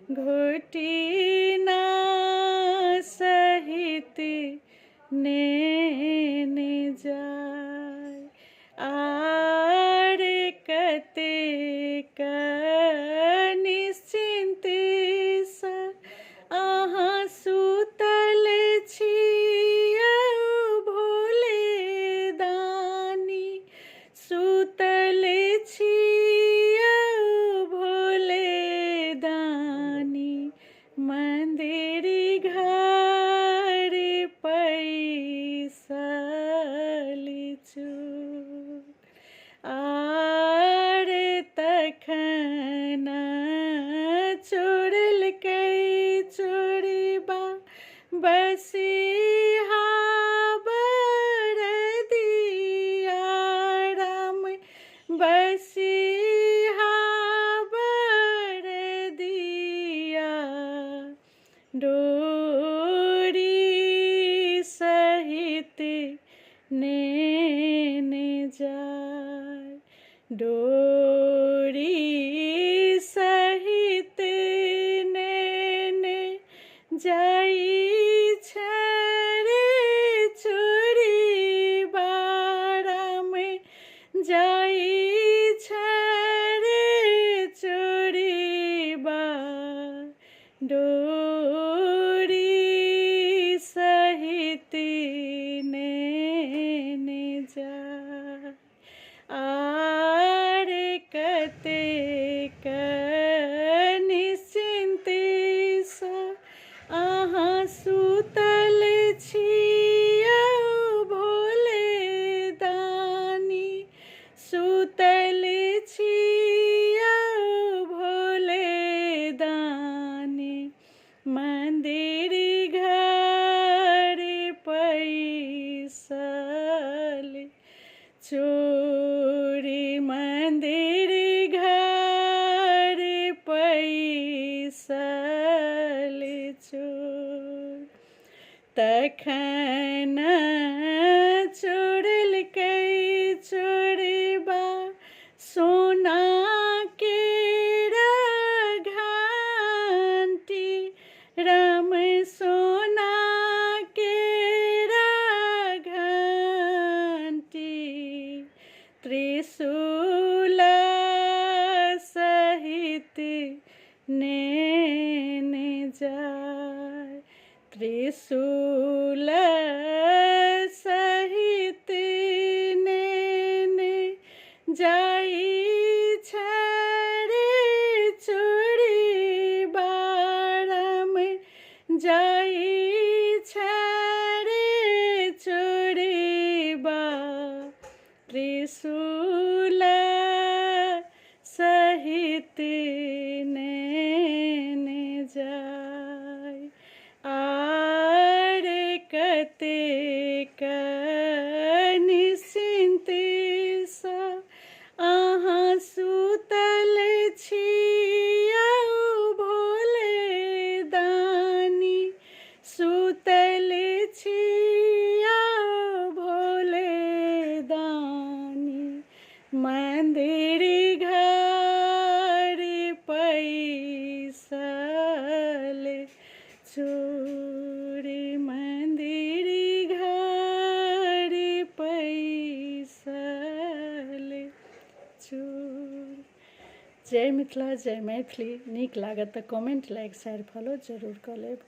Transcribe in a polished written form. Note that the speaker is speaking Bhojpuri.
घोटी ना सहित नेन जाय। आर कतेक निश्चिंत सा अहाँ सुतल छियौ भोले दानी, सुतल छियौ भोले दानी। मंदिर घर पैसल चूर। आर तखन चोरलकै चोरबा बसिहा बरदिया राम, बसिहा बरदिया। डोरी सहित नेन जाय, डोरी सहित नेन जाई रे चोरबा राम, जाई रे चोरबा। डोरी सहित नेन जाय। आर कतेक निश्चिंत सा अहाँ सुतल छियौ भोले दानी, सुतल छियौ भोले दानी। मंदिर घर पैसल चोरी, मंदिर घर पैसल चोर। तखन चोरलकै चोरबा सोना केरा घंटी राम, सोना केरा घंटी। त्रिशूल सहित नेन जाय, त्रिशूल सहित नेन जाई रे चोरबा राम, जाई रे चोरबा। त्रिशूल सहित नेन जाय। आर कतेक निश्चिंत सा अहाँ सुतल छियौ भोले दानी, सुतल छियौ भोले दानी। मंदिर घर पैसल चोर, मंदिर घर पैसल चोर। जय मिथिला, जय मैथिली। नीक लागत तऽ कमेंट, लाइक, शेयर, फॉलो जरूर कऽ लेब।